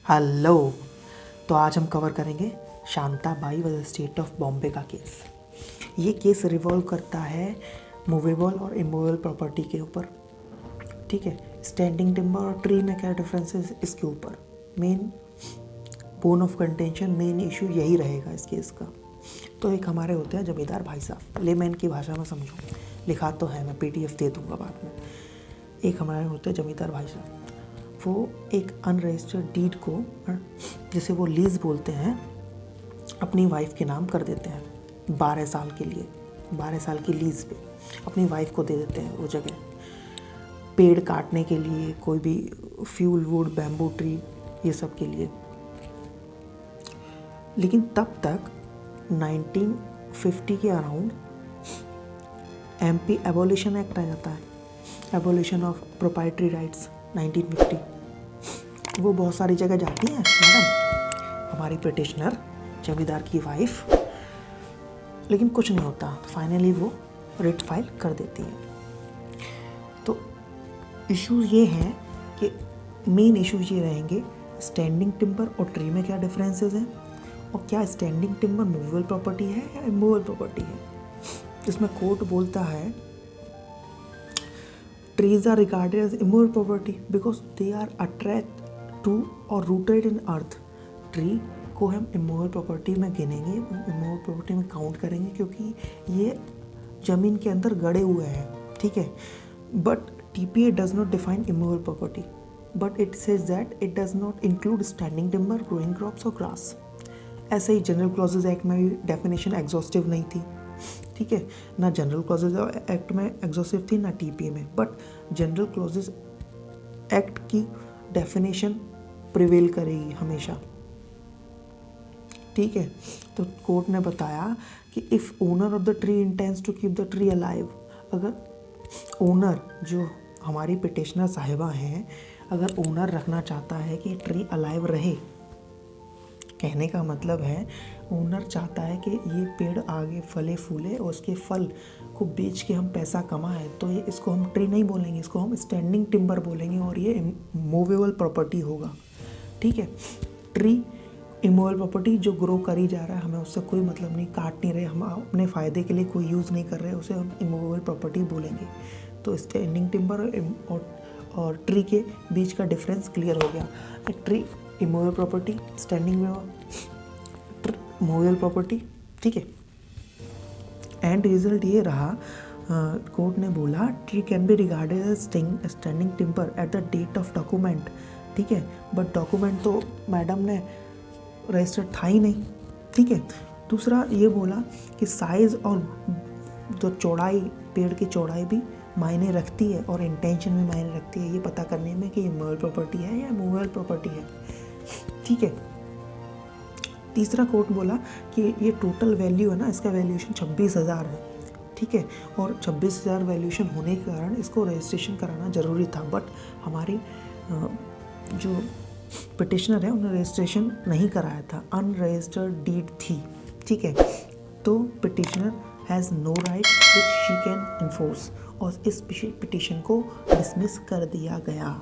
Hello. तो आज हम कवर करेंगे Shantabai versus state of Bombay का केस। ये केस रिवॉल्व करता है मूवेबल और इमूवेबल प्रॉपर्टी के ऊपर। ठीक है, स्टैंडिंग टिम्बर और ट्री में क्या डिफरेंस है इसके ऊपर। Main bone of contention, main issue यही रहेगा इस केस का। तो एक हमारे होते हैं जमींदार भाई साहब, लेमैन की भाषा में समझो, लिखा तो है, मैं PDF दे दूंगा बाद में। एक हमारे होते हैं जमींदार भाई साहब, वो एक अनरजिस्टर्ड डीड को, जिसे वो लीज बोलते हैं, अपनी वाइफ के नाम कर देते हैं 12 साल के लिए। 12 साल की लीज पे अपनी वाइफ को दे देते हैं वो जगह, पेड़ काटने के लिए, कोई भी फ्यूल वुड, बैम्बू ट्री, ये सब के लिए। लेकिन तब तक 1950 के अराउंड MP एबोलिशन एक्ट आ जाता है, एबोलिशन ऑफ प्रोप्राइटरी राइट्स 1950। वो बहुत सारी जगह जाती हैं मैडम हमारी पिटिशनर, जमींदार की वाइफ, लेकिन कुछ नहीं होता। फाइनली वो रिट फाइल कर देती है। तो इशू ये है कि मेन इशूज ये रहेंगे, स्टैंडिंग टिम्बर और ट्री में क्या डिफरेंसेस हैं, और क्या स्टैंडिंग टिम्बर मूवेबल प्रॉपर्टी है या इमूवेबल प्रॉपर्टी है। इसमें कोर्ट बोलता है trees are regarded as immovable property because they are attached to or rooted in earth। Tree को हम immovable property में गिनेंगे, immovable property में काउंट करेंगे, क्योंकि ये ज़मीन के अंदर गड़े हुए हैं। ठीक है, but TPA does not define immovable property, but it says that it does not include standing timber, growing crops और grass। ऐसे ही जनरल क्लॉजेज एक्ट में भी डेफिनेशन एग्जॉस्टिव नहीं थी। ठीक है, ना जनरल क्लॉजेज एक्ट में एग्जॉस्टिव थी, ना TPA में, बट जनरल क्लॉजेज एक्ट की डेफिनेशन प्रिवेल करेगी हमेशा। ठीक है, तो कोर्ट ने बताया कि if owner of the tree intends to keep the tree alive, अगर ओनर, जो हमारी पिटिशनर साहिबा हैं, अगर ओनर रखना चाहता है कि ट्री अलाइव रहे, कहने का मतलब है ओनर चाहता है कि ये पेड़ आगे फले फूले और उसके फल को बेच के हम पैसा कमाएं, तो ये इसको हम ट्री नहीं बोलेंगे, इसको हम स्टैंडिंग टिम्बर बोलेंगे और ये मूवेबल प्रॉपर्टी होगा। ठीक है, ट्री इमूवेबल प्रॉपर्टी जो ग्रो करी जा रहा है, हमें उससे कोई मतलब नहीं, काट नहीं रहे, हम अपने फ़ायदे के लिए कोई यूज़ नहीं कर रहे, उसे हम इमूवेबल प्रॉपर्टी बोलेंगे। तो स्टैंडिंग टिम्बर और ट्री के बीच का डिफरेंस क्लियर हो गया। एक tree immovable property, standing movable property. ठीक है, एंड रिजल्ट ये रहा, कोर्ट ने बोला tree can be regarded as standing timber at the date of document. ठीक है, बट डॉक्यूमेंट तो मैडम ने रजिस्टर्ड था ही नहीं। ठीक है, दूसरा ये बोला कि साइज़ और जो चौड़ाई, पेड़ की चौड़ाई भी मायने रखती है और इंटेंशन भी मायने रखती है, ये पता करने में कि ये मूवेबल प्रॉपर्टी है या मूवेबल प्रॉपर्टी है। ठीक है, तीसरा कोर्ट बोला कि ये टोटल वैल्यू है ना, इसका वैल्यूएशन 26,000 है। ठीक है, और 26,000 वैल्यूएशन होने के कारण इसको रजिस्ट्रेशन कराना ज़रूरी था, बट हमारी जो पिटिशनर है उन्होंने रजिस्ट्रेशन नहीं कराया था, अनरजिस्टर्ड डीड थी। ठीक है, तो petitioner has no right which she can enforce, और इस पिटिशन को डिसमिस कर दिया गया।